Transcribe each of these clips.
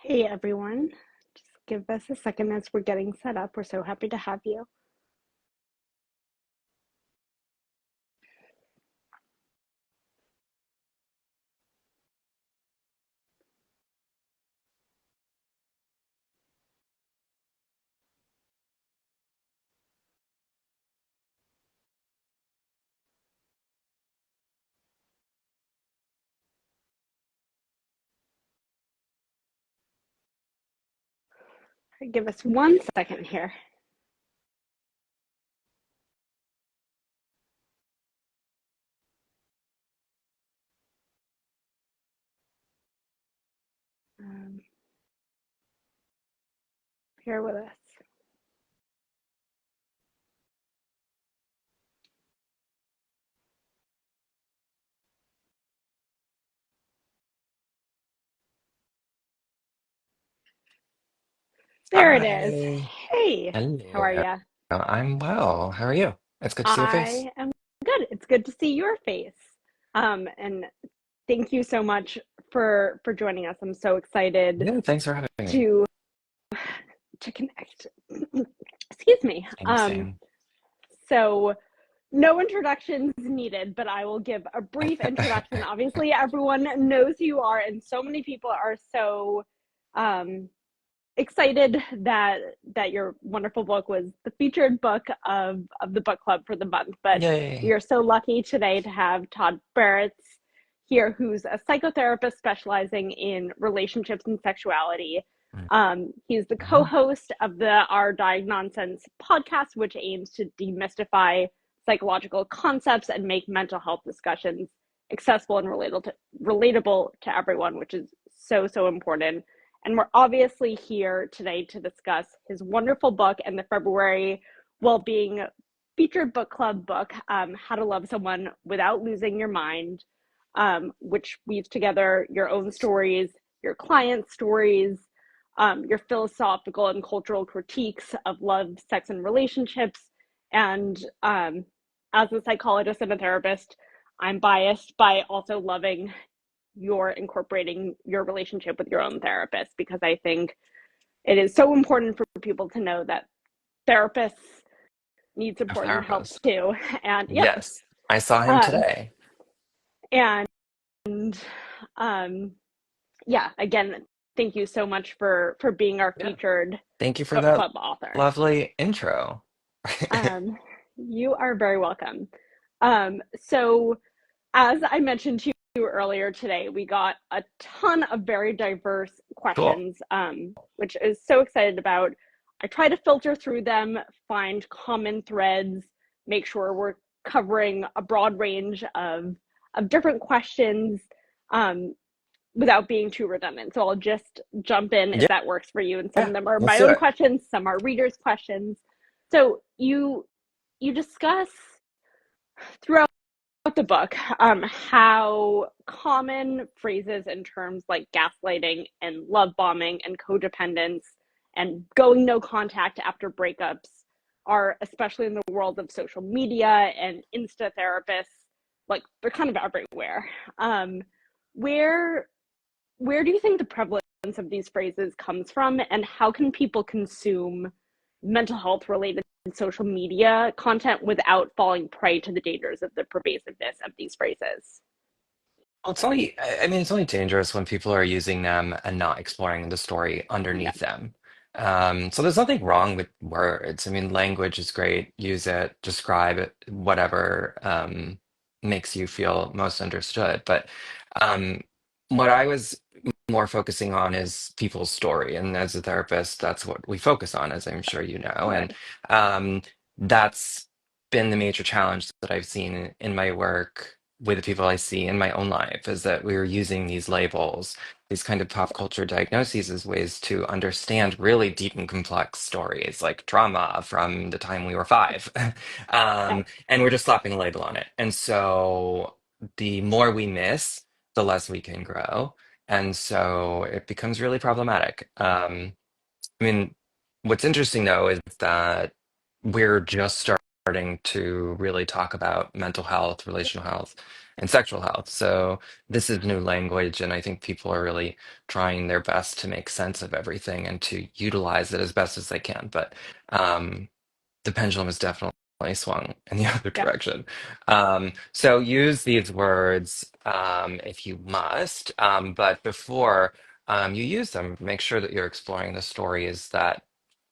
Hey everyone, just give us a second as we're getting set up. We're so happy to have you. Give us 1 second here. Um, here with us. There it is. Hi. Hey, how are Hello. you? I'm well. How are you? It's good to see your face. I am good. It's good to see your face. And thank you so much for joining us. I'm so excited Yeah, thanks for having me. to connect. Excuse me. Same, same. So no introductions needed, but I will give a brief introduction. Obviously, everyone knows who you are, and so many people are so um, excited that your wonderful book was the featured book of the book club for the month. But we Yay. are so lucky today to have Todd Baratz here, who's a psychotherapist specializing in relationships and sexuality. He's the Mhm. co-host of the Our Diag Nonsense podcast, which aims to demystify psychological concepts and make mental health discussions accessible and relatable to everyone, which is so important. And we're obviously here today to discuss his wonderful book and the February well-being featured book club book, How to Love Someone Without Losing Your Mind, which weaves together your own stories, your clients' stories, your philosophical and cultural critiques of love, sex, and relationships. And as a psychologist and a therapist, I'm biased by also loving your incorporating your relationship with your own therapist, because I think it is so important for people to know that therapists need A support and help therapist. too. And yep. Yes, I saw him Um, today. and um, yeah, again, thank you so much for being our Yeah. featured Thank you for book that club author. lovely intro. Um, you are very welcome. So as I mentioned to you earlier today, we got a ton of very diverse Cool. questions, which is so excited about. I try to filter through them, find common threads, make sure we're covering a broad range of different questions, um, without being too redundant. So I'll just jump in if Yeah, that works for you. And some yeah. of them are Let's my do own it. questions, some are readers' questions. So you discuss throughout the book, how common phrases in terms like gaslighting and love bombing and codependence and going no contact after breakups are, especially in the world of social media and insta therapists, like they're kind of everywhere. Um, where where do you think the prevalence of these phrases comes from, and how can people consume mental health related social media content without falling prey to the dangers of the pervasiveness of these phrases? Well, it's only, I mean, it's only dangerous when people are using them and not exploring the story Yeah. underneath them. So there's nothing wrong with words. I mean, language is great. Use it, describe it, whatever makes you feel most understood. But um, what I was more focusing on is people's story. And as a therapist, that's what we focus on, as I'm sure you know. And Right. um, that's been the major challenge that I've seen in my work with the people I see in my own life is that we are using these labels, these kind of pop culture diagnoses as ways to understand really deep and complex stories like trauma from the time we were five. Yeah. And we're just slapping a label on it. And so the more we miss, the less we can grow. And so it becomes really problematic. I mean, what's interesting though is that we're just starting to really talk about mental health, relational health. and sexual health. So this is new language, and I think people are really trying their best to make sense of everything and to utilize it as best as they can. But um, the pendulum has definitely swung in the other Yeah, direction. So use these words if you must, but before you use them, make sure that you're exploring the stories that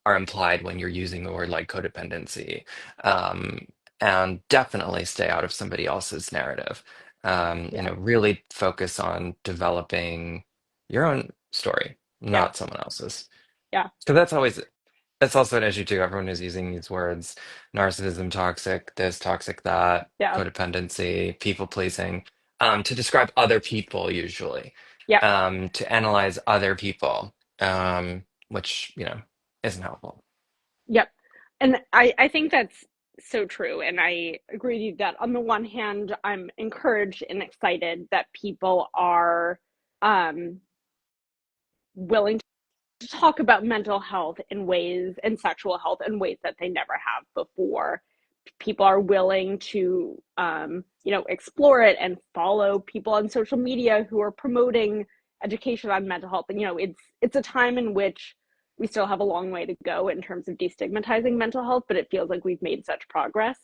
are implied when you're using the word like codependency. Um, and definitely stay out of somebody else's narrative. yeah, Really focus on developing your own story, yeah, not someone else's. yeah, So that's also an issue too. Everyone is using these words: narcissism, toxic, this, toxic, that, yeah, codependency, people pleasing, to describe other people usually, yeah, to analyze other people, which, isn't helpful. yep. And I think that's so true. And I agree with you that on the one hand, I'm encouraged and excited that people are um, willing to talk about mental health in ways and sexual health in ways that they never have before. People are willing to explore it and follow people on social media who are promoting education on mental health. And it's a time in which we still have a long way to go in terms of destigmatizing mental health, but it feels like we've made such progress.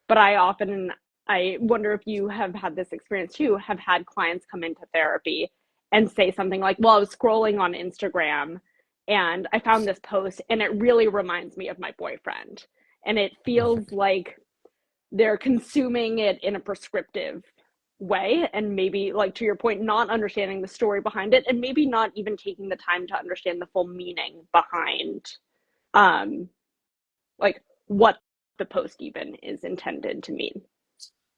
But I wonder if you have had this experience too, have had clients come into therapy and say something like, well, I was scrolling on Instagram and I found this post and it really reminds me of my boyfriend. And it feels like they're consuming it in a prescriptive way, and maybe, like, to your point, not understanding the story behind it, and maybe not even taking the time to understand the full meaning behind um like what the post even is intended to mean.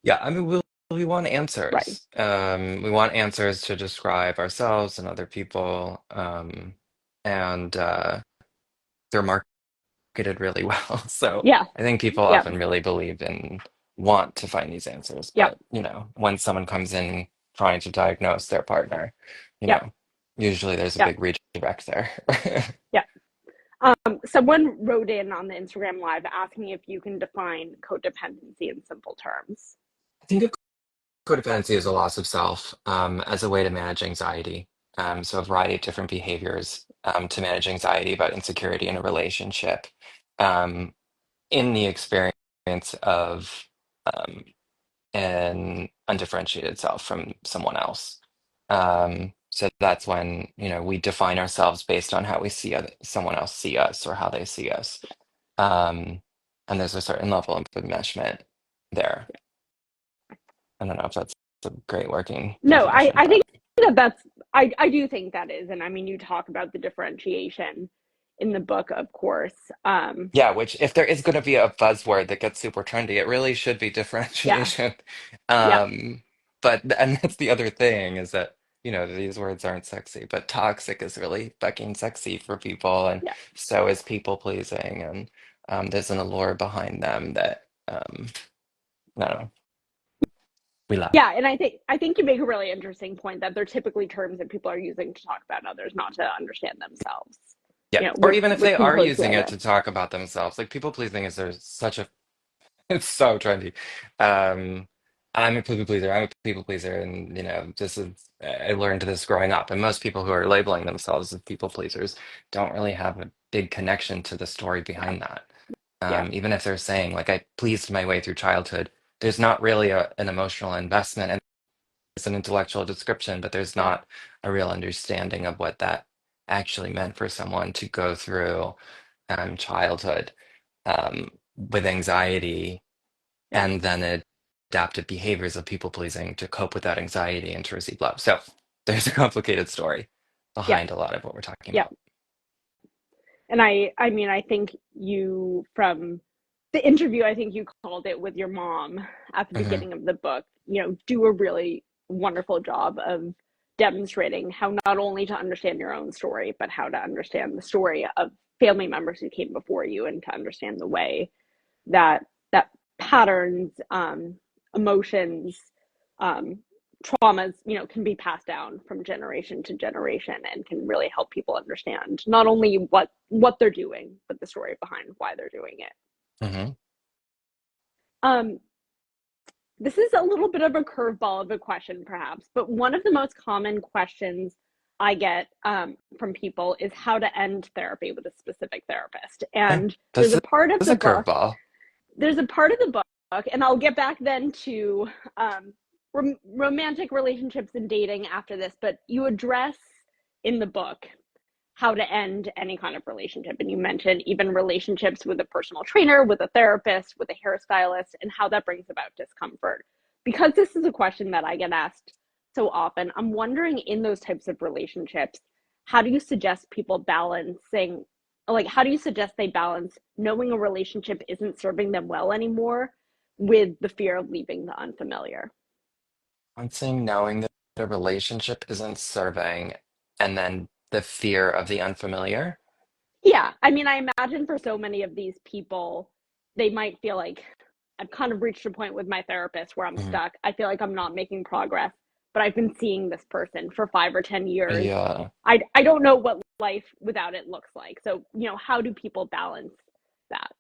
Yeah, I mean, we want Right. answers. We want answers to describe ourselves and other people, and they're marketed really well. So Yeah. I think people Yeah. often really believe and want to find these answers. Yeah. But, when someone comes in trying to diagnose their partner, you Yeah. know, usually there's a Yeah. big redirect there. Yeah. Someone wrote in on the Instagram live asking if you can define codependency in simple terms. I think of codependency is a loss of self as a way to manage anxiety. So a variety of different behaviors to manage anxiety about insecurity in a relationship. Um, in the experience of um, an undifferentiated self from someone else. So that's when, we define ourselves based on how we see someone else see us or how they see us. Um, and there's a certain level of enmeshment there. I don't know if that's a great working No, definition, I but think that's I do think that is, and I mean, you talk about the differentiation in the book, of course. yeah, which if there is going to be a buzzword that gets super trendy, it really should be Yeah, differentiation. yeah, Um, and that's the other thing is that, these words aren't sexy, but toxic is really fucking sexy for people, and yeah, so is people pleasing, and there's an allure behind them that I don't know, we love. yeah. And I think you make a really interesting point that they're typically terms that people are using to talk about others, not to understand themselves. Yeah, or Which even if which they can are go using it together. to talk about themselves, like people pleasing is there's such a it's so trendy. Um, I'm a people pleaser. I'm a people pleaser, and this is I learned this growing up. And most people who are labeling themselves as people pleasers don't really have a big connection to the story Yeah, behind that. yeah, Even if they're saying like I pleased my way through childhood, there's not really an emotional investment, and it's an intellectual description, but there's yeah, not a real understanding of what that actually meant for someone to go through childhood with anxiety yeah, and then adaptive behaviors of people pleasing to cope with that anxiety and to receive love. So there's a complicated story yeah, behind a lot of what we're talking yeah. about. And I mean, I think you, from the interview, I think you called it with your mom at the Hmm. beginning of the book, do a really wonderful job of demonstrating how not only to understand your own story, but how to understand the story of family members who came before you, and to understand the way that patterns, emotions, um, traumas, can be passed down from generation to generation, and can really help people understand not only what they're doing, but the story behind why they're doing it. Hmm. Um, this is a little bit of a curveball of a question, perhaps, but one of the most common questions I get from people is how to end therapy with a specific therapist. Eh, And This is a curveball. there's a part of the book, and I'll get back then to romantic relationships and dating after this, but you address in the book how to end any kind of relationship. And you mentioned even relationships with a personal trainer, with a therapist, with a hairstylist, and how that brings about discomfort. Because this is a question that I get asked so often, I'm wondering in those types of relationships, how do you suggest people balancing, like, how do you suggest they balance knowing a relationship isn't serving them well anymore with the fear of leaving the unfamiliar? I'm saying knowing that a relationship isn't serving, and then the fear of the unfamiliar. Yeah, I mean, I imagine for so many of these people, they might feel like I've kind of reached a point with my therapist where I'm Mhm. stuck. I feel like I'm not making progress, but I've been seeing this person for 5 or 10 years. Yeah. I don't know what life without it looks like. So, how do people balance that?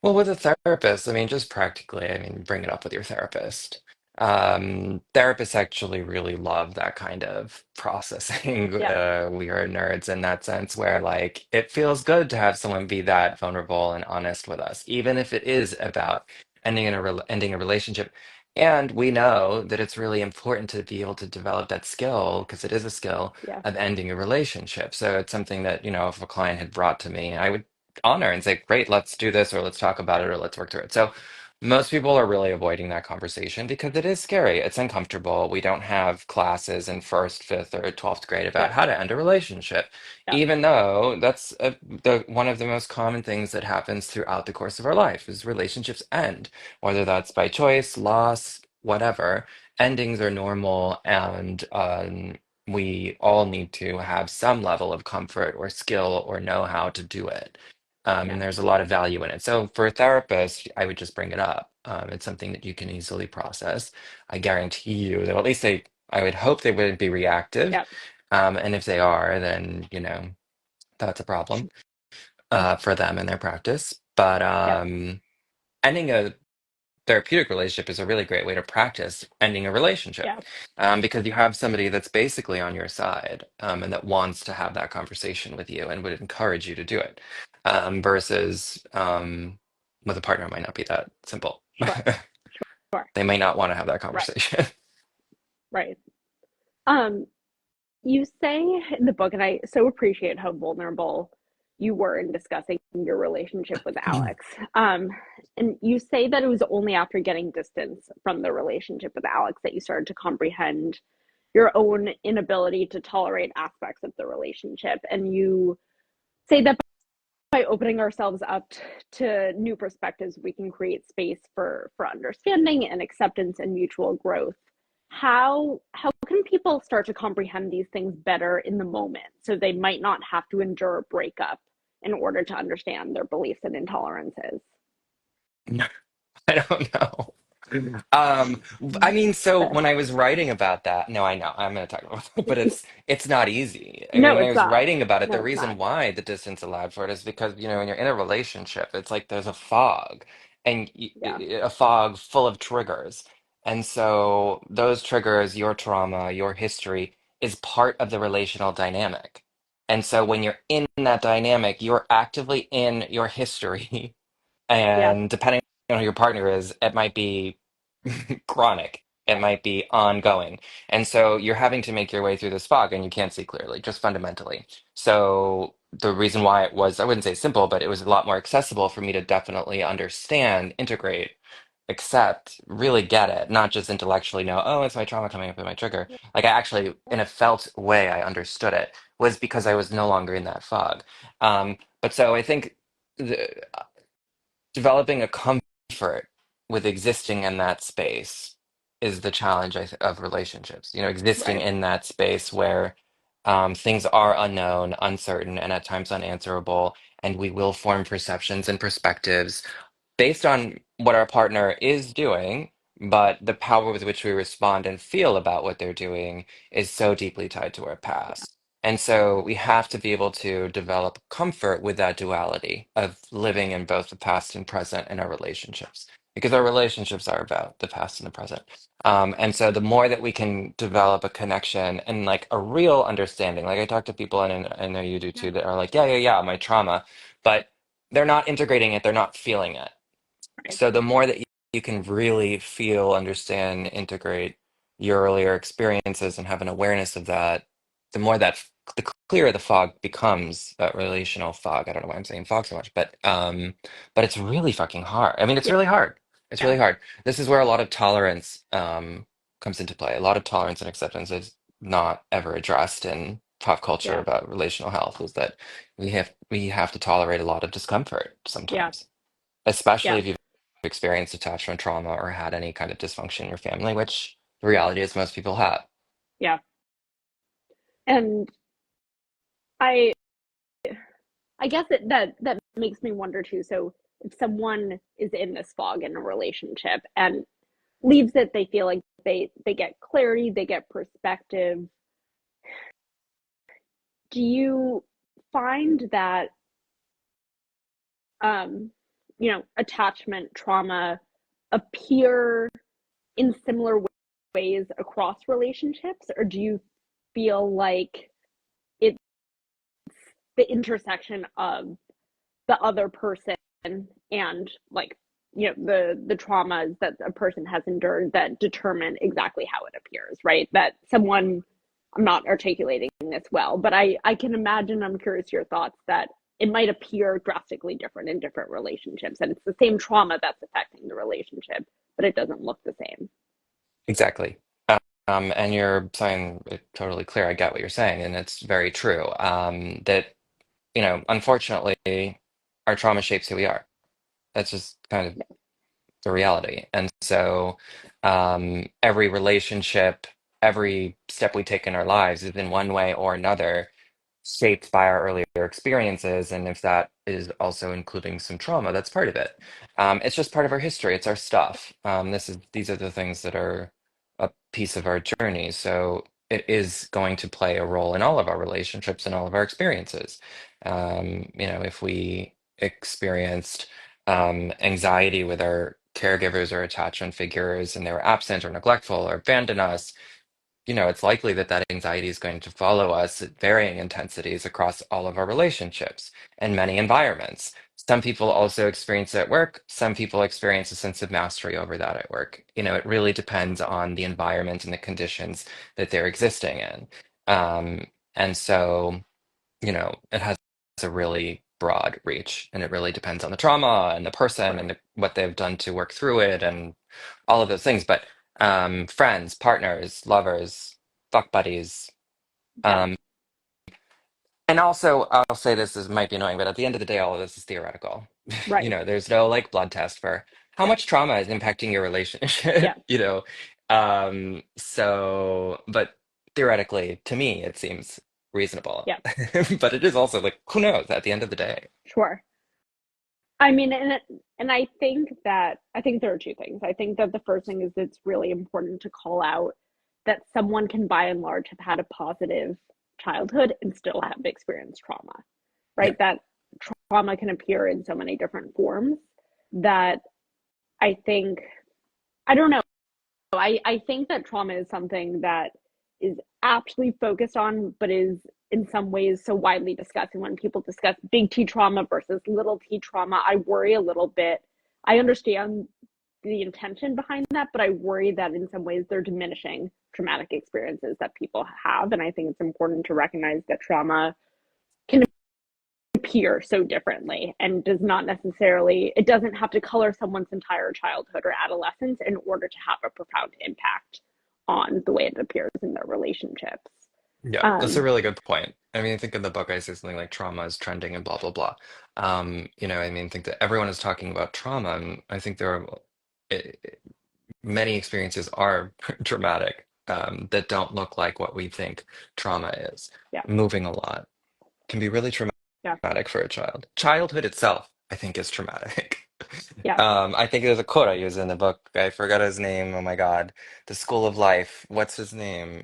Well, with a therapist, I mean, just practically, I mean, bring it up with your therapist. Therapists actually really love that kind of processing. Yeah, We are nerds in that sense, where like it feels good to have someone be that vulnerable and honest with us, even if it is about ending a relationship. And we know that it's really important to be able to develop that skill because it is a skill yeah, of ending a relationship. So it's something that, if a client had brought to me, I would honor and say, great, let's do this or let's talk about it or let's work through it. So most people are really avoiding that conversation because it is scary. It's uncomfortable. We don't have classes in first, fifth, or 12th grade about yeah, how to end a relationship, yeah, even though that's one of the most common things that happens throughout the course of our life is relationships end, whether that's by choice, loss, whatever. Endings are normal, and we all need to have some level of comfort or skill or know how to do it. yeah, And there's a lot of value in it. So for a therapist, I would just bring it up. It's something that you can easily process. I guarantee you that at least I would hope they wouldn't be reactive. yeah, And if they are, then, that's a problem for them and their practice. But yeah, ending a therapeutic relationship is a really great way to practice ending a relationship yeah, because you have somebody that's basically on your side and that wants to have that conversation with you and would encourage you to do it versus with a partner it might not be that simple. sure, sure, They may not want to have that right, conversation. right. Um, You say in the book, and I so appreciate how vulnerable you were in discussing your relationship with Alex. And you say that it was only after getting distance from the relationship with Alex that you started to comprehend your own inability to tolerate aspects of the relationship. And you say that by opening ourselves up to new perspectives, we can create space for understanding and acceptance and mutual growth. How can people start to comprehend these things better in the moment so they might not have to endure a breakup in order to understand their beliefs and intolerances? I don't know. Um, I mean, so when I was writing about that, no, I know I'm going to talk about it, but it's not easy. I mean, No, when I it's was not. writing about it, the No, it's reason not. why the distance allowed for it is because, when you're in a relationship, it's like there's a fog and Yeah, a fog full of triggers. And so those triggers, your trauma, your history is part of the relational dynamic. And so when you're in that dynamic, you're actively in your history. yeah, And depending on who your partner is, it might be chronic. It right. might be ongoing. And so you're having to make your way through this fog and you can't see clearly, just fundamentally. So the reason why it was, I wouldn't say simple, but it was a lot more accessible for me to definitely understand, integrate, accept, really get it, not just intellectually know, oh, it's my trauma coming up in my trigger. Like I actually, in a felt way, I understood it was because I was no longer in that fog. But so I think the, developing a comfort with existing in that space is the challenge of relationships. Existing Right. in that space where things are unknown, uncertain, and at times unanswerable, and we will form perceptions and perspectives based on what our partner is doing, but the power with which we respond and feel about what they're doing is so deeply tied to our past. And so we have to be able to develop comfort with that duality of living in both the past and present in our relationships. because our relationships are about the past and the present. And so the more that we can develop a connection and like a real understanding, like I talk to people, and I know you do Yeah. too, that are like, yeah, yeah, yeah, my trauma, but they're not integrating it, they're not feeling it. Right. So the more that you can really feel, understand, integrate your earlier experiences and have an awareness of that, the more that the clearer the fog becomes, that relational fog. I don't know why I'm saying fog so much, but it's really fucking hard. I mean, it's Yeah. really hard. It's Yeah. really hard. This is where a lot of tolerance comes into play. A lot of tolerance and acceptance is not ever addressed in pop culture Yeah. about relational health, is that we have to tolerate a lot of discomfort Yeah. sometimes, especially Yeah. if you've experienced attachment trauma or had any kind of dysfunction in your family, which the reality is most people have. Yeah. And I I guess that makes me wonder too. So if someone is in this fog in a relationship and leaves it, they feel like they get clarity, they get perspective. Do you find that um, attachment trauma appear in similar ways across relationships, or do you feel like it's the intersection of the other person and like the traumas that a person has endured that determine exactly how it appears, right? That someone, I'm not articulating this well, but I can imagine, I'm curious your thoughts, that it might appear drastically different in different relationships, and it's the same trauma that's affecting the relationship, but it doesn't look the same. Exactly. And you're saying it totally clear. I get what you're saying, and it's very true. That, unfortunately, our trauma shapes who we are. That's just kind of Yeah. the reality. And so every relationship, every step we take in our lives is in one way or another shaped by our earlier experiences. And if that is also including some trauma, that's part of it. It's just part of our history. It's our stuff. These are the things that are a piece of our journey. So it is going to play a role in all of our relationships and all of our experiences. If we experienced anxiety with our caregivers or attachment figures and they were absent or neglectful or abandoned us, it's likely that that anxiety is going to follow us at varying intensities across all of our relationships and many environments. Some people also experience it at work. Some people experience a sense of mastery over that at work. It really depends on the environment and the conditions that they're existing in. And so, it has a really broad reach, and it really depends on the trauma and the person Sure. and what they've done to work through it and all of those things. But friends, partners, lovers, fuck buddies. Yeah. Um, and also, I'll say this is might be annoying, but at the end of the day, all of this is theoretical. Right. There's no like blood test for how Yeah. much trauma is impacting your Yeah. relationship, but theoretically, to me, it seems reasonable. Yeah. But it is also like, who knows at the end of the day? Sure. I mean, and I think there are two things. I think that the first thing is it's really important to call out that someone can, by and large, have had a positive childhood and still have experienced trauma, Yeah. right? That trauma can appear in so many different forms that I think, I don't know. I think that trauma is something that is aptly focused on, but is in some ways so widely discussed. And when people discuss big T trauma versus little t trauma, I worry a little bit. I understand the intention behind that, but I worry that in some ways they're diminishing traumatic experiences that people have. And I think it's important to recognize that trauma can appear so differently and does not necessarily, it doesn't have to color someone's entire childhood or adolescence in order to have a profound impact on the way it appears in their relationships. Yeah, that's a um really good point. I mean, I think in the book I say something like trauma is trending and blah blah blah. I mean, I think that everyone is talking about trauma, and I think there are eh, many experiences are traumatic, that don't look like what we think trauma is. yeah. Moving a lot can be really Yeah. traumatic for a child. Childhood itself, I think, is traumatic. Yeah. I think there's a quote I use in the book. I forgot his name. Oh my God. The School of Life. What's his name?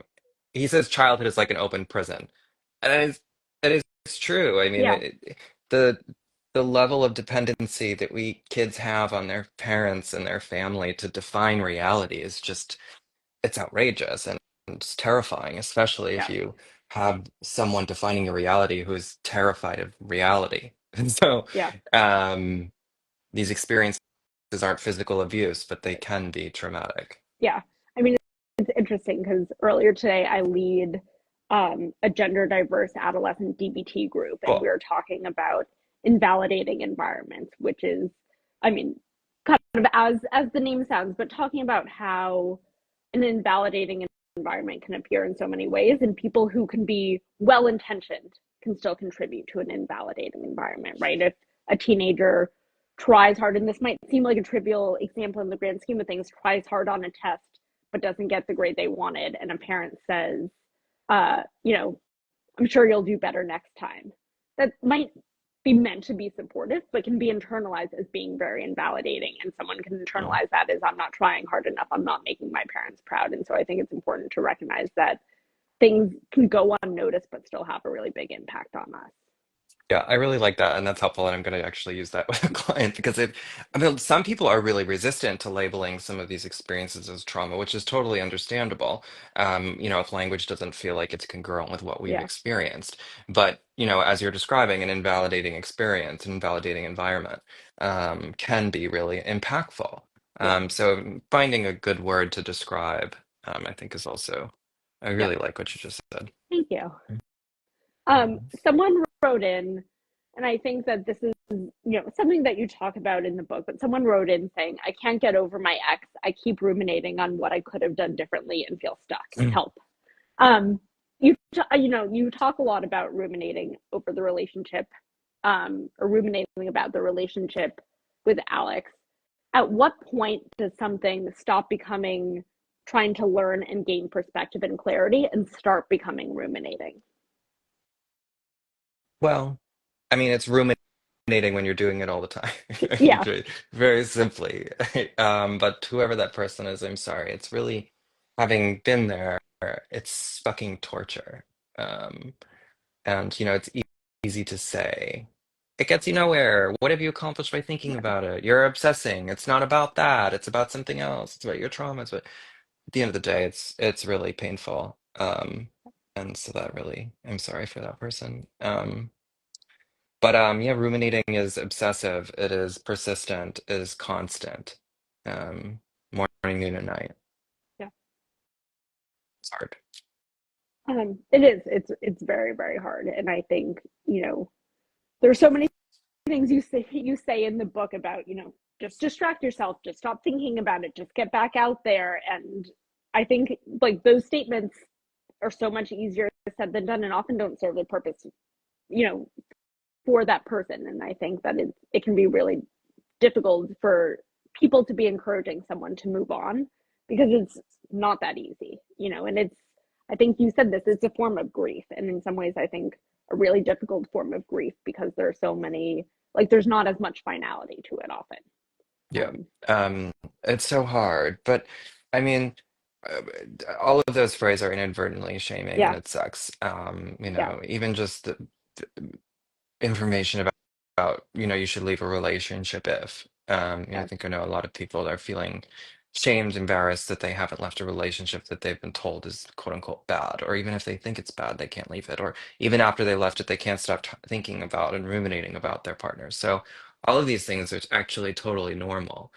He says childhood is like an open prison. And it is true. I mean, Yeah. the level of dependency that we kids have on their parents and their family to define reality is just it's outrageous and it's terrifying, especially if Yeah. you have someone defining your reality who is terrified of reality. And so Yeah. um, these experiences aren't physical abuse, but they can be traumatic. Yeah. I mean, it's interesting because earlier today I lead a gender diverse adolescent DBT group, and we Cool. were talking about invalidating environments, which is, I mean, kind of as the name sounds, but talking about how an invalidating environment can appear in so many ways, and people who can be well intentioned can still contribute to an invalidating environment, right? If a teenager tries hard, and this might seem like a trivial example in the grand scheme of things, tries hard on a test but doesn't get the grade they wanted, and a parent says, you know, I'm sure you'll do better next time. That might be meant to be supportive, but can be internalized as being very invalidating. And someone can Mm. internalize that as I'm not trying hard enough, I'm not making my parents proud. And so I think it's important to recognize that things can go unnoticed, but still have a really big impact on us. Yeah, I really like that, and that's helpful. And I'm going to actually use that with a client because I mean, some people are really resistant to labeling some of these experiences as trauma, which is totally understandable. If language doesn't feel like it's congruent with what we've Yeah. experienced. But, as you're describing, an invalidating experience, an invalidating environment, can be really impactful. Yeah. So finding a good word to describe, I think is also, I Yeah. really like what you just said. Thank you. Mhm. Someone wrote in, and I think that this is, something that you talk about in the book, but someone wrote in saying, I can't get over my ex. I keep ruminating on what I could have done differently and feel stuck. Help. Um, you talk a lot about ruminating over the relationship, or ruminating about the relationship with Alex. At what point does something stop becoming trying to learn and gain perspective and clarity and start becoming ruminating? Well, I mean, it's ruminating when you're doing it all the time. Yeah. Very simply. But whoever that person is, I'm sorry. It's really, having been there, it's fucking torture. Um, and, it's easy to say. It gets you nowhere. What have you accomplished by thinking Yeah. about it? You're obsessing. It's not about that. It's about something else. It's about your traumas. But at the end of the day, it's really painful. And so that really, I'm sorry for that person. But yeah, ruminating is obsessive. It is persistent. It is constant. Um, Morning, noon, and night. Yeah. It's hard. It is. It's very, very hard. And I think, there's so many things you say in the book about, just distract yourself, just stop thinking about it, just get back out there. And I think like those statements are so much easier said than done and often don't serve the purpose, you know, for that person. And I think that it can be really difficult for people to be encouraging someone to move on because it's not that easy, and I think you said this, it's a form of grief. And in some ways, I think a really difficult form of grief because there are so many, like, there's not as much finality to it often. Yeah. Um, Um, it's so hard. But I mean, uh, all of those phrases are inadvertently shaming, and yeah, it sucks. yeah, Even just the information about you should leave a relationship if I yeah, think I know a lot of people that are feeling shamed, embarrassed that they haven't left a relationship that they've been told is quote unquote bad, or even if they think it's bad they can't leave it, or even after they left it they can't stop thinking about and ruminating about their partners. So all of these things are actually totally normal.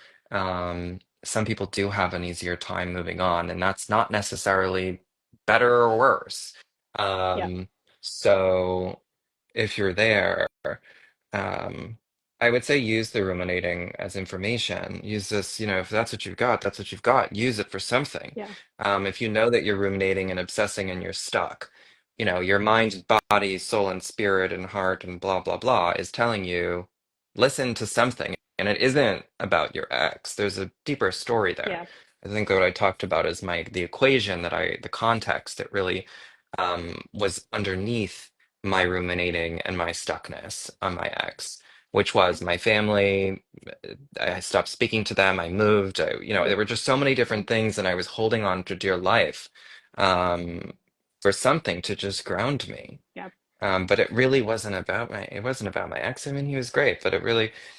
Some people do have an easier time moving on, and that's not necessarily better or worse. yeah, So if you're there, um, I would say use the ruminating as information. Use this, if that's what you've got, that's what you've got. Use it for something. yeah, If you know that you're ruminating and obsessing and you're stuck, your mind, body, soul, and spirit and heart and blah, blah, blah is telling you, listen to something. And it isn't about your ex. There's a deeper story there. yeah, I think what I talked about is the equation the context that really was underneath my ruminating and my stuckness on my ex, which yeah, was my family. I stopped speaking to them. I moved. There yeah, were just so many different things, and I was holding on to dear life um, for something to just ground me. yeah, But it really wasn't about my ex. I mean, he was great, but it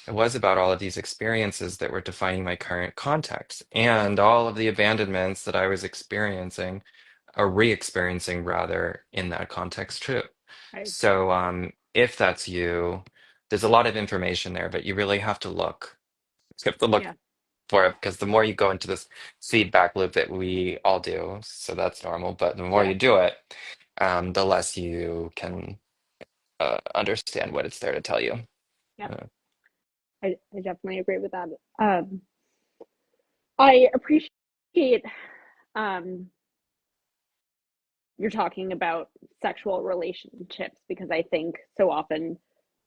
was about all of these experiences that were defining my current context and all of the abandonments that I was experiencing or re-experiencing rather in that context too. Right. So if that's you, there's a lot of information there, but you really have to look. You have to look Yeah. for it because the more you go into this feedback loop that we all do, so that's normal, but the more Yeah. you do it, the less you can understand what it's there to tell you. Yeah. Uh, I definitely agree with that. Um, I appreciate um, you're talking about sexual relationships because I think so often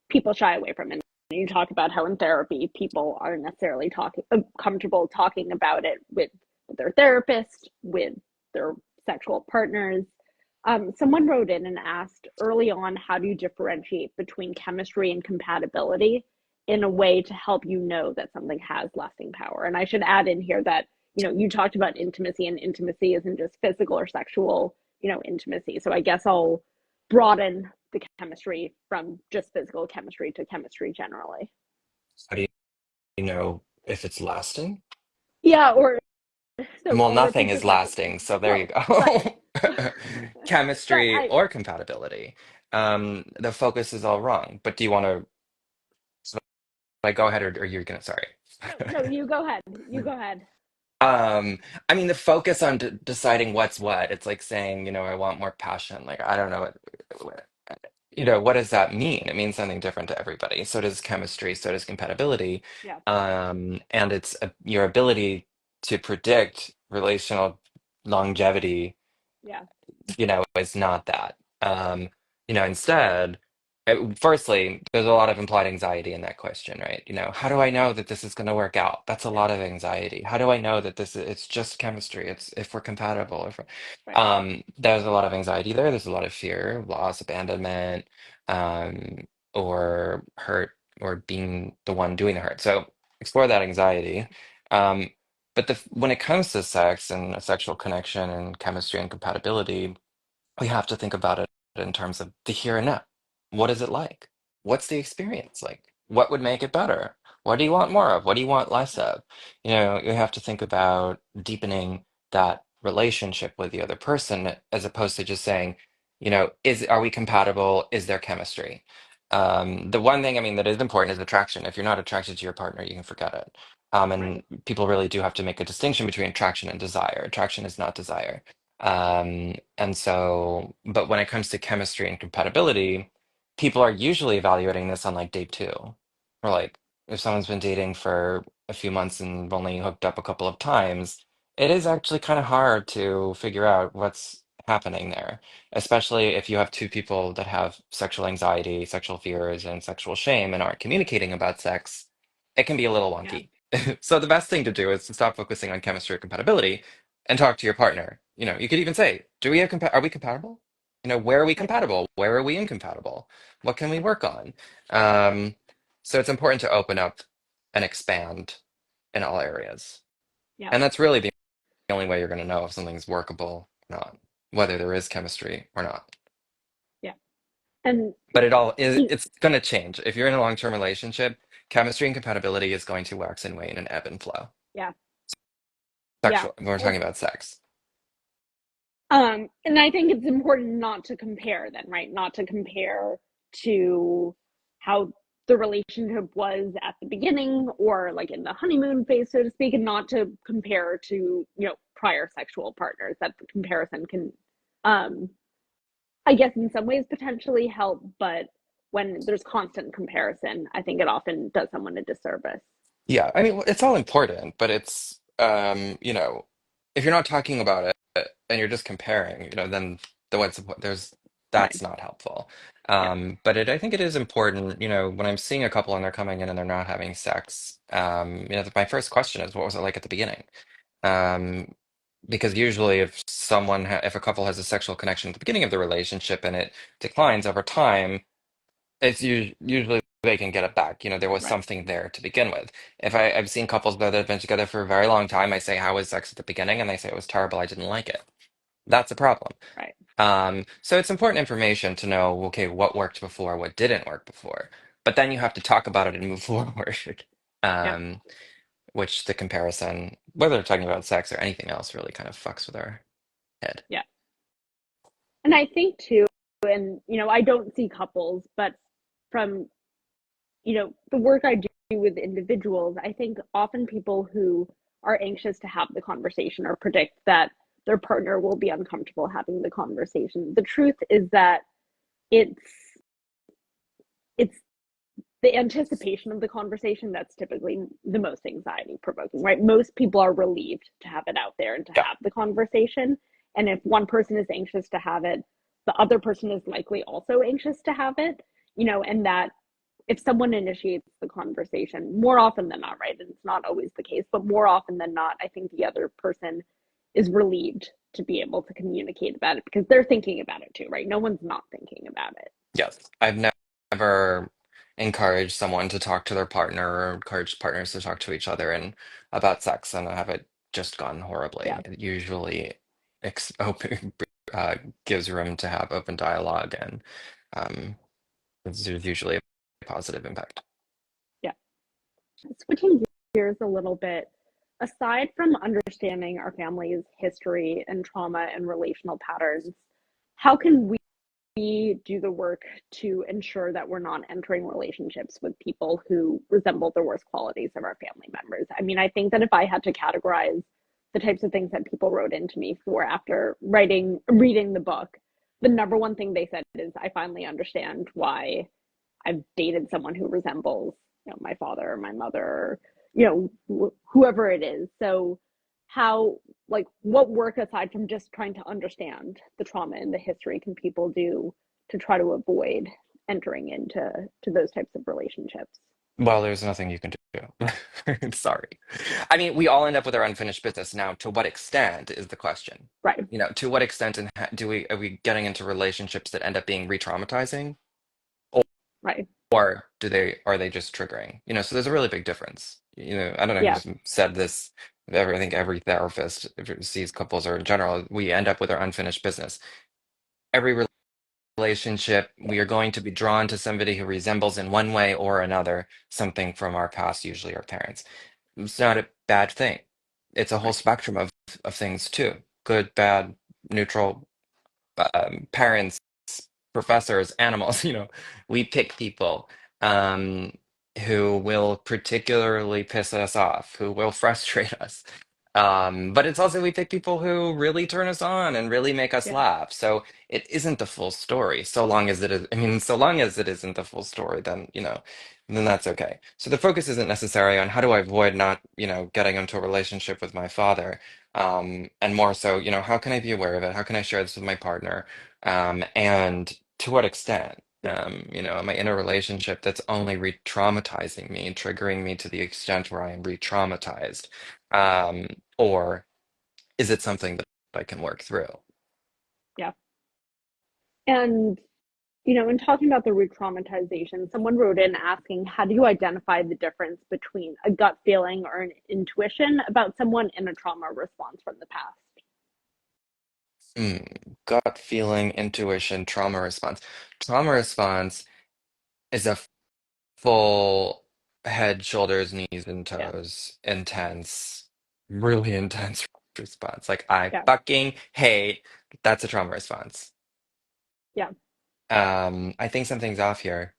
people shy away from it. You talk about how in therapy people aren't necessarily talking comfortable talking about it with their therapist, with their sexual partners. Someone wrote in and asked early on, how do you differentiate between chemistry and compatibility in a way to help you know that something has lasting power? And I should add in here that, you talked about intimacy, and intimacy isn't just physical or sexual, intimacy. So I guess I'll broaden the chemistry from just physical chemistry to chemistry generally. how do you know if it's lasting? Yeah, or so Well, I'll nothing repeat your is question. lasting, so there you Well, right. go. But Chemistry I or compatibility. The focus is all wrong. But do you want to, so I go ahead or you're gonna, sorry. no, you go ahead. You go ahead. Um, I mean, the focus on deciding what's what, it's like saying, I want more passion. Like, I don't know what does that mean? It means something different to everybody. So does chemistry, so does compatibility. Yeah, And it's your ability to predict relational longevity, yeah, is not that. Instead, firstly, there's a lot of implied anxiety in that question, right? How do I know that this is going to work out? That's a yeah, lot of anxiety. How do I know that it's just chemistry? It's if we're compatible. right, There's a lot of anxiety there. There's a lot of fear, loss, abandonment, um, or hurt, or being the one doing the hurt. So explore that anxiety. Um, but when it comes to sex and a sexual connection and chemistry and compatibility, we have to think about it in terms of the here and now. What is it like? What's the experience like? What would make it better? What do you want more of? What do you want less yeah, of? You have to think about deepening that relationship with the other person as opposed to just saying, are we compatible? Is there chemistry? The one thing, I mean, that is important is attraction. If you're not attracted to your partner, you can forget it. And right, people really do have to make a distinction between attraction and desire. Attraction is not desire. And so, but when it comes to chemistry and compatibility, people are usually evaluating this on like day two. Or like if someone's been dating for a few months and only hooked up a couple of times, it is actually kind of hard to figure out what's happening there, especially if you have two people that have sexual anxiety, sexual fears, and sexual shame and aren't communicating about sex. It can be a little yeah, wonky. So the best thing to do is to stop focusing on chemistry or compatibility and talk to your partner. You could even say, are we compatible? Where are we right, compatible? Where are we incompatible? What can we work on? Um, so it's important to open up and expand in all areas. yeah, And that's really the only way you're going to know if something's workable or not, whether there is chemistry or not. yeah. And But it's going to change. If you're in a long-term relationship, chemistry and compatibility is going to wax and wane and ebb and flow. yeah, yeah. Sexual, when we're talking about sex. And I think it's important not to compare then, right? Not to compare to how the relationship was at the beginning or like in the honeymoon phase, so to speak, and not to compare to, prior sexual partners. That the comparison can, um, I guess, in some ways potentially help, but when there's constant comparison, I think it often does someone a disservice. Yeah, I mean, it's all important, but if you're not talking about it and you're just comparing, then what's the point? That's Right. not helpful. Yeah. But I think it is important, when I'm seeing a couple and they're coming in and they're not having sex, my first question is, what was it like at the beginning? Um, because usually if a couple has a sexual connection at the beginning of the relationship and it declines over time, usually they can get it back. There was Right. something there to begin with. I've seen couples that have been together for a very long time, I say, "How was sex at the beginning?" And they say it was terrible. I didn't like it. That's a problem. Right. So it's important information to know, okay, what worked before, what didn't work before. But then you have to talk about it and move forward. Yeah. Um, which the comparison, whether they're talking about sex or anything else, really kind of fucks with our head. Yeah. And I think too, and I don't see couples, but from the work I do with individuals, I think often people who are anxious to have the conversation or predict that their partner will be uncomfortable having the conversation. The truth is that it's it's the anticipation of the conversation that's typically the most anxiety provoking, right? Most people are relieved to have it out there and to Yeah. have the conversation. And if one person is anxious to have it, the other person is likely also anxious to have it, and that if someone initiates the conversation, more often than not, right? And it's not always the case, but more often than not, I think the other person is relieved to be able to communicate about it because they're thinking about it too, right? No one's not thinking about it. Yes. I've never encouraged someone to talk to their partner or encouraged partners to talk to each other and about sex and have it just gone Yeah. horribly. It usually open, uh, gives room to have open dialogue and um, there's usually a positive impact. Yeah. Switching gears a little bit, aside from understanding our family's history and trauma and relational patterns, how can we do the work to ensure that we're not entering relationships with people who resemble the worst qualities of our family members? I mean, I think that if I had to categorize the types of things that people wrote into me for after reading the book, the number one thing they said is, I finally understand why I've dated someone who resembles, my father or my mother, or, whoever it is. So how, like, what work aside from just trying to understand the trauma and the history can people do to try to avoid entering into those types of relationships? Well, there's nothing you can do. Sorry. I mean, we all end up with our unfinished business. Now, to what extent is the question? Right. To what extent and do we are we getting into relationships that end up being re-traumatizing, Right. or do they are they just triggering? So there's a really big difference. I don't know Yeah. who's said this. I think every therapist, if it sees couples or in general, we end up with our unfinished business. Every relationship, Yeah. we are going to be drawn to somebody who resembles in one way or another something from our past, usually our parents. It's not a bad thing. It's a whole Right. spectrum of things too. Good, bad, neutral, parents, professors, animals. We pick people um, who will particularly piss us off, who will frustrate us. But it's also we pick people who really turn us on and really make us Yeah. laugh. So it isn't the full story. So long as it is, I mean, so long as it isn't the full story, then that's okay. So the focus isn't necessarily on how do I avoid not, getting into a relationship with my father, and more so, how can I be aware of it? How can I share this with my partner? And to what extent? Yeah. Am I in a relationship that's only re-traumatizing me, triggering me to the extent where I am re-traumatized? Um, or is it something that I can work through? Yeah. And in talking about the re-traumatization, someone wrote in asking, how do you identify the difference between a gut feeling or an intuition about someone and a trauma response from the past? Hmm. Gut feeling, intuition, trauma response. Trauma response is a full head, shoulders, knees, and Yeah. toes, intense, really intense response. Like, I Yeah. fucking hate, that's a trauma response. Yeah. I think something's off here,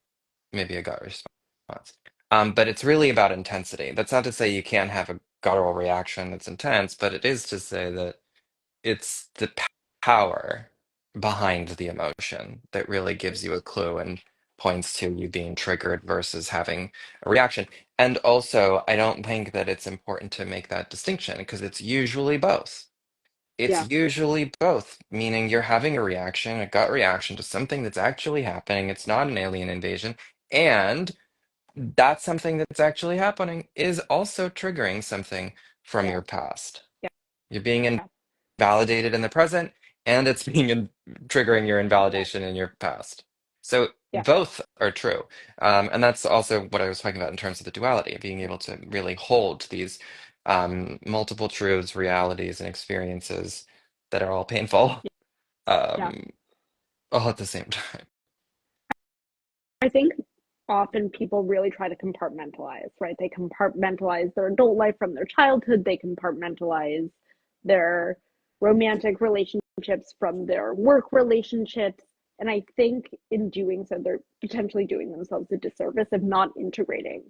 maybe a gut response. But it's really about intensity. That's not to say you can't have a guttural reaction that's intense, but it is to say that it's the power behind the emotion that really gives you a clue and points to you being triggered versus having a reaction. And also, I don't think that it's important to make that distinction because it's usually both. It's Yeah. usually both, meaning you're having a reaction, a gut reaction to something that's actually happening. It's not an alien invasion. And that something that's actually happening is also triggering something from Yeah. your past. Yeah. You're being Yeah. invalidated in the present, and it's triggering your invalidation in your past. So Yeah. both are true. And that's also what I was talking about in terms of the duality, being able to really hold these multiple truths, realities, and experiences that are all painful Yeah. um, all at the same time. I think often people really try to compartmentalize, right? They compartmentalize their adult life from their childhood, they compartmentalize their romantic relationships from their work relationships. And I think in doing so, they're potentially doing themselves a disservice of not integrating.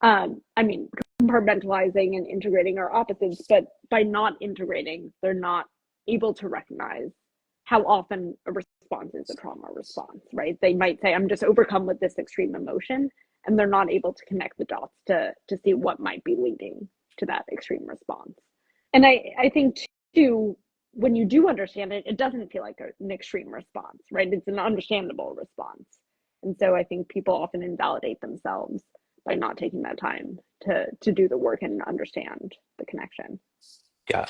I mean, compartmentalizing and integrating are opposites, but by not integrating, they're not able to recognize how often a response is a trauma response, right? They might say, I'm just overcome with this extreme emotion, and they're not able to connect the dots to see what might be leading to that extreme response. And I think too, when you do understand it, it doesn't feel like an extreme response, right? It's an understandable response. And so I think people often invalidate themselves by not taking that time to do the work and understand the connection. Yeah,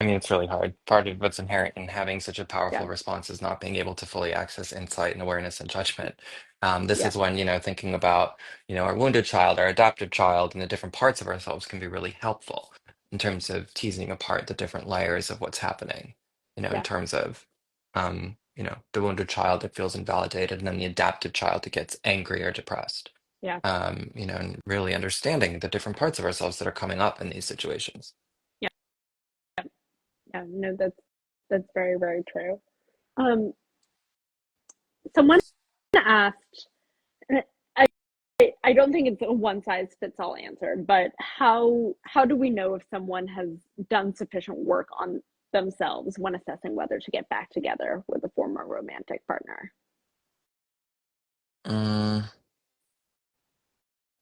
I mean, it's really hard. Part of what's inherent in having such a Yeah, powerful response is not being able to fully access insight and awareness and judgment. This yeah, is when, thinking about, our wounded child, our adopted child, and the different parts of ourselves can be really helpful in terms of teasing apart the different layers of what's happening, in yeah, terms of, the wounded child that feels invalidated, and then the adapted child that gets angry or depressed. yeah, And really understanding the different parts of ourselves that are coming up in these situations. yeah, yeah. No, that's very, very true. Um, Someone asked, I I don't think it's a one size fits all answer, but how do we know if someone has done sufficient work on themselves when assessing whether to get back together with a former romantic partner? Mm,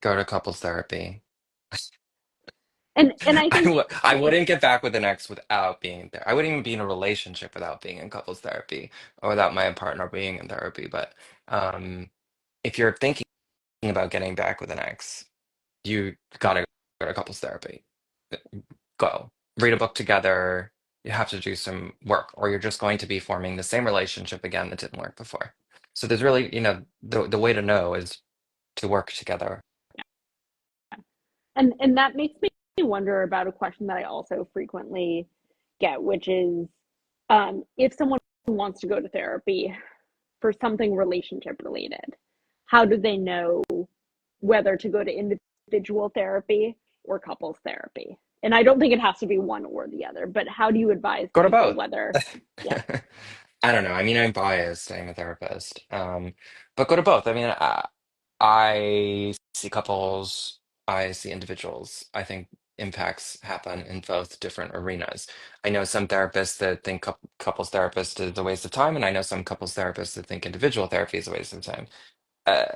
go to couples therapy. And I think I wouldn't get back with an ex without being there. I wouldn't even be in a relationship without being in couples therapy or without my partner being in therapy. But um, if you're thinking about getting back with an ex, you gotta go to couples therapy. Go read a book together. You have to do some work, or you're just going to be forming the same relationship again that didn't work before. So there's really, the way to know is to work together. and that makes me wonder about a question that I also frequently get, which is if someone wants to go to therapy for something relationship related, how do they know whether to go to individual therapy or couples therapy? And I don't think it has to be one or the other, but how do you advise Go to people both. whether, yeah, I don't know. I mean, I'm biased. I'm a therapist. But go to both. I mean, I see couples, I see individuals. I think impacts happen in both different arenas. I know some therapists that think couples therapist is a waste of time, and I know some couples therapists that think individual therapy is a waste of time. Uh,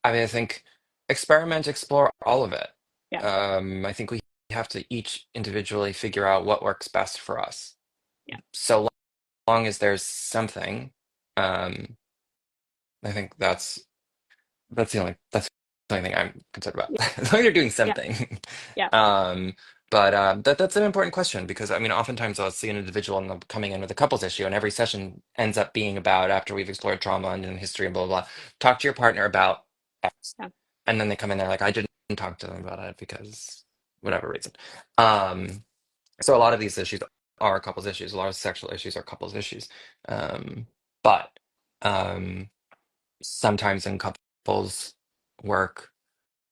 I mean, I think experiment, explore all of it. yeah, I think we have to each individually figure out what works best for us. yeah, So long as there's something, um, I think that's the only thing I'm concerned about. yeah, As long as you're doing yeah, something. yeah, Um, but that's an important question because I mean, oftentimes I'll see an individual and they're coming in with a couples issue, and every session ends up being about after we've explored trauma and history and blah blah blah. Talk to your partner about X, yeah, and then they come in there like I didn't talk to them about it because whatever reason. Um, so a lot of these issues are couples issues. A lot of sexual issues are couples issues. Um, but um, sometimes in couples work,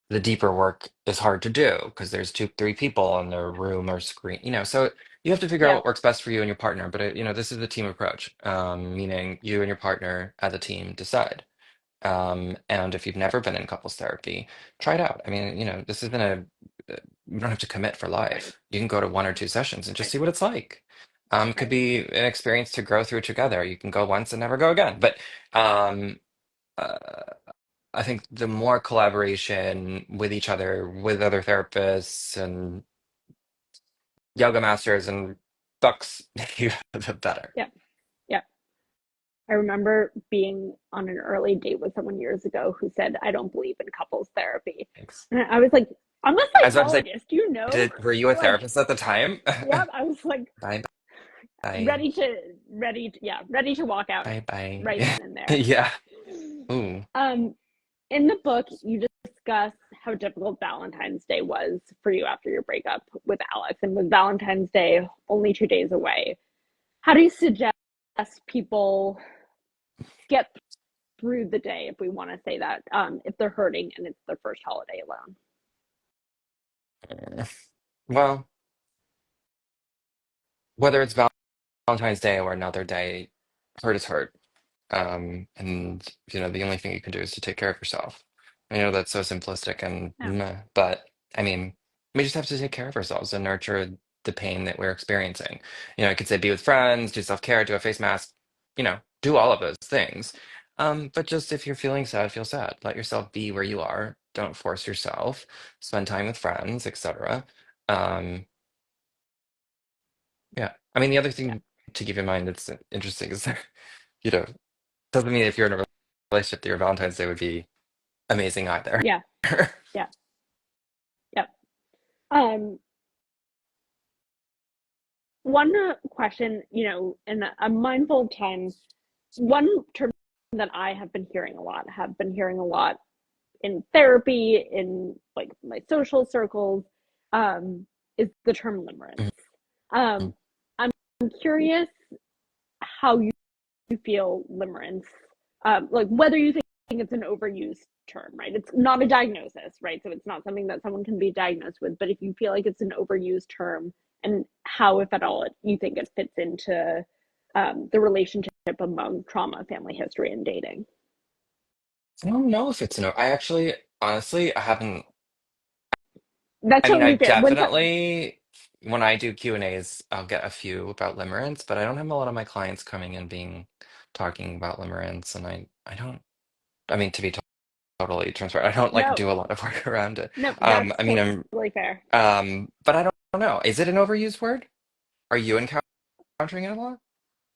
the deeper work is hard to do because there's two, three people in the room or screen, so you have to figure out yeah, what works best for you and your partner. But this is the team approach, meaning you and your partner as a team decide. And if you've never been in couples therapy, try it out. I mean, this isn't you don't have to commit for right, life. You can go to one or two sessions and just right, see what it's like. It could right, be an experience to grow through together. You can go once and never go again. But um, uh, I think the more collaboration with each other, with other therapists and yoga masters and books, you have, the better. yeah, yeah. I remember being on an early date with someone years ago who said, I don't believe in couples therapy. Thanks. And I was like, I'm a I was about to say, psychologist, you know? were you a Like, therapist at the time? yeah, I was like Bye bye. ready to walk out Bye bye. right then and there. Yeah. Ooh. Um, in the book, you discuss how difficult Valentine's Day was for you after your breakup with Alex, and with Valentine's Day only 2 days away. How do you suggest people get through the day, if we want to say that, if they're hurting and it's their first holiday alone. Well, whether it's Valentine's Day or another day, hurt is hurt. And the only thing you can do is to take care of yourself. I know that's so simplistic and Yeah. meh, but I mean, we just have to take care of ourselves and nurture the pain that we're experiencing. I could say be with friends, do self-care, do a face mask, do all of those things. But just if you're feeling sad, feel sad. Let yourself be where you are. Don't force yourself. Spend time with friends, etc. Um, yeah. I mean, the other Yeah. thing to keep in mind that's interesting is that, you know, doesn't mean if you're in a relationship that your Valentine's Day would be amazing either. Yeah. Yeah. Yep. Um, one question, and I'm mindful of time. One term that I have been hearing a lot in therapy, in like my social circles, is the term limerence. Um, I'm curious how you feel limerence, like whether you think it's an overused term, right? It's not a diagnosis, right? So it's not something that someone can be diagnosed with, but if you feel like it's an overused term, and how, if at all, you think it fits into the relationship among trauma, family history, and dating. I don't know if it's no. I actually, honestly, I haven't. That's I mean, I totally fair. When definitely, when I do Q&As, I'll get a few about limerence, but I don't have a lot of my clients coming and talking about limerence, and I don't. I mean, to be totally transparent, I don't like no, do a lot of work around it. no, that's I mean, totally fair. but I don't know. Is it an overused word? Are you encountering it a lot?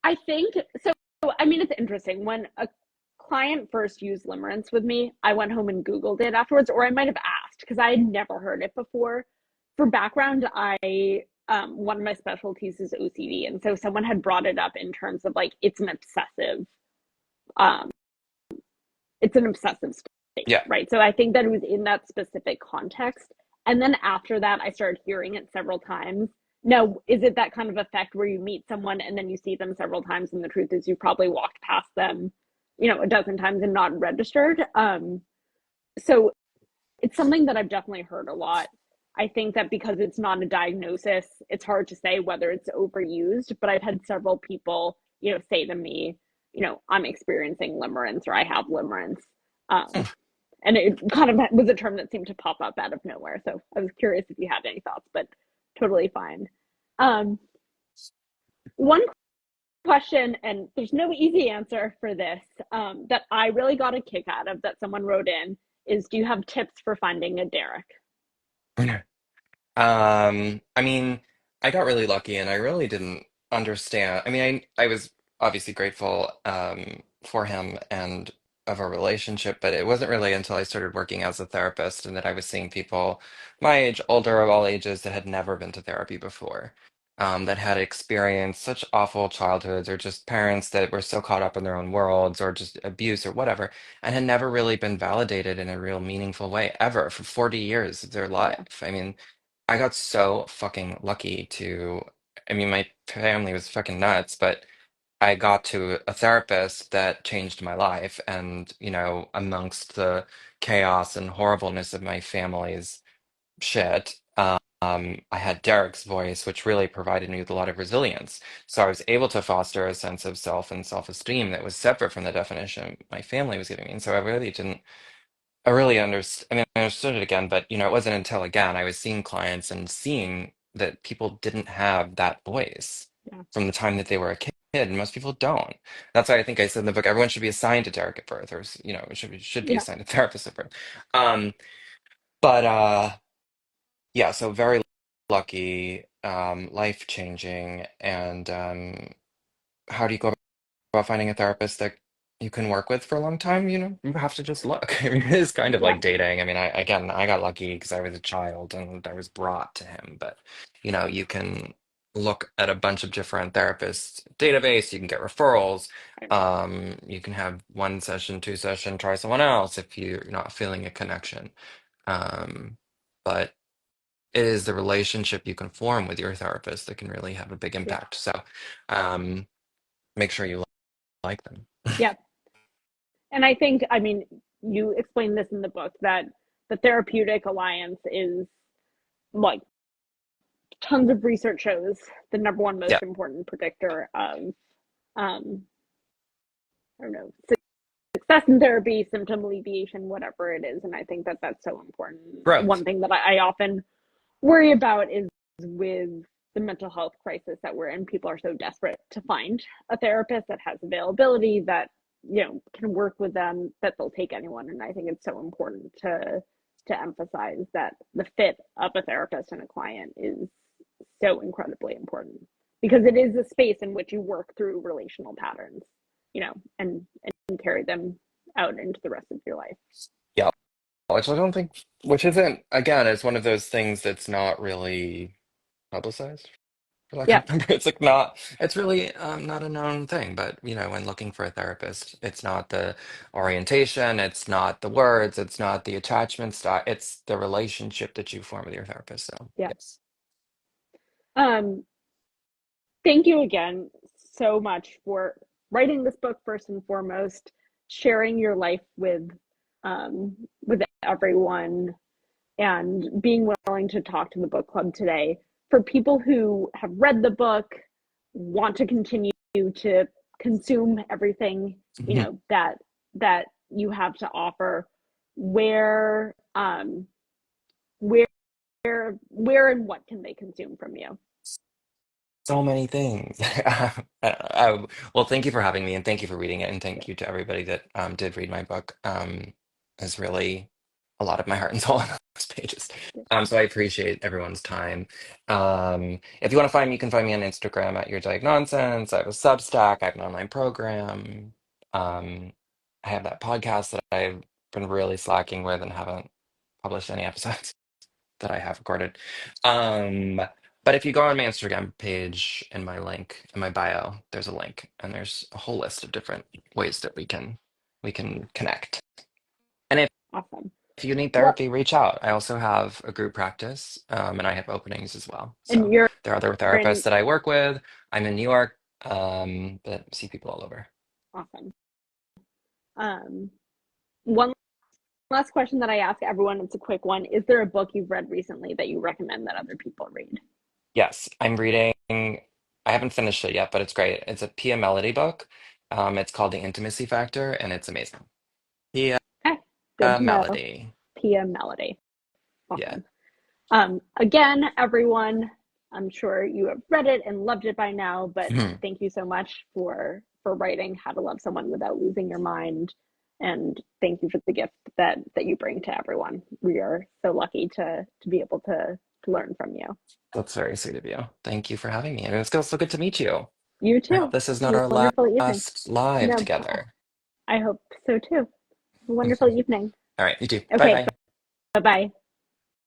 I think so. I mean, it's interesting. When a client first used limerence with me, I went home and Googled it afterwards, or I might have asked because I had never heard it before. For background, I one of my specialties is OCD, and so someone had brought it up in terms of like um, it's an obsessive state, Yeah. right? So I think that it was in that specific context. And then after that, I started hearing it several times. Now, is it that kind of effect where you meet someone and then you see them several times, and the truth is you probably walked past them, a dozen times and not registered? So it's something that I've definitely heard a lot. I think that because it's not a diagnosis, it's hard to say whether it's overused, but I've had several people, say to me, I'm experiencing limerence or I have limerence. Um, and it kind of was a term that seemed to pop up out of nowhere. So I was curious if you had any thoughts, but totally fine. Um, one question, and there's no easy answer for this, that I really got a kick out of that someone wrote in is, do you have tips for finding a Derek? I mean, I got really lucky and I really didn't understand. I mean, I was obviously grateful for him and of our relationship, but it wasn't really until I started working as a therapist and that I was seeing people my age, older, of all ages, that had never been to therapy before, that had experienced such awful childhoods or just parents that were so caught up in their own worlds or just abuse or whatever, and had never really been validated in a real meaningful way ever for 40 years of their Yeah, life. I mean, I got so fucking lucky I mean, my family was fucking nuts, but I got to a therapist that changed my life. And, amongst the chaos and horribleness of my family's shit, I had Derek's voice, which really provided me with a lot of resilience. So I was able to foster a sense of self and self-esteem that was separate from the definition my family was giving me. And so I really understood. I mean, I understood it again, but it wasn't until again I was seeing clients and seeing that people didn't have that voice yeah, from the time that they were a kid, and most people don't. That's why I think I said in the book everyone should be assigned a Derek at birth, or should be yeah, assigned a therapist at birth. Um, but yeah, so very lucky, life changing, and how do you go about finding a therapist that you can work with for a long time, you have to just look. I mean, it is kind of yeah, like dating. I mean, I got lucky because I was a child and I was brought to him, but you can look at a bunch of different therapists database, you can get referrals, right, you can have one session, two session, try someone else if you're not feeling a connection. Um, but it is the relationship you can form with your therapist that can really have a big yeah, impact. So, um, make sure you like them. Yeah. And I think, I mean, you explain this in the book that the therapeutic alliance is like tons of research shows the number one Yeah, most important predictor of um I don't know, success in therapy, symptom alleviation, whatever it is. And I think that that's so important. growth. One thing that I often worry about is with the mental health crisis that we're in, people are so desperate to find a therapist that has availability, that can work with them, that they'll take anyone. And I think it's so important to emphasize that the fit of a therapist and a client is so incredibly important, because it is a space in which you work through relational patterns, and carry them out into the rest of your life. Yeah, which I don't think, which isn't, again, it's one of those things that's not really publicized, for lack Yeah. of a number. It's like not, it's really not a known thing. But when looking for a therapist, it's not the orientation, it's not the words, it's not the attachment style, it's the relationship that you form with your therapist. So Yeah. yes. um Thank you again so much for writing this book, first and foremost, sharing your life with everyone, and being willing to talk to the book club today. For people who have read the book, want to continue to consume everything that you have to offer, where where and what can they consume from you? So many things. Well, thank you for having me, and thank you for reading it, and thank you to everybody that did read my book. Is really a lot of my heart and soul in those pages. So I appreciate everyone's time. If you want to find me, you can find me on Instagram at Your Diag Nonsense. I have a Substack. I have an online program. I have that podcast that I've been really slacking with and haven't published any episodes that I have recorded. Um, but if you go on my Instagram page in my link in my bio, there's a link and there's a whole list of different ways that we can connect. And Awesome. if you need Well, therapy, reach out. I also have a group practice, and I have openings as well. and So you're there are other in. therapists that I work with. I'm in New York, but see people all over. Awesome. um One last question that I ask everyone, it's a quick one. Is there a book you've read recently that you recommend that other people read? Yes, I'm reading. I haven't finished it yet, but it's great. It's a Pia Melody book. It's called The Intimacy Factor, and it's amazing. Pia Okay, good to know. Melody. Pia Melody. Yeah. Awesome. Again, everyone, I'm sure you have read it and loved it by now, but Mhm. thank you so much for writing How to Love Someone Without Losing Your Mind. And thank you for the gift that you bring to everyone. We are so lucky to be able to learn from you. That's very sweet of you. Thank you for having me. And it's so good to meet you. You I hope too. this is Have not a our wonderful evening. last live No, together. I hope so too. Have a wonderful evening. All right, you too. Bye Okay, bye. bye bye.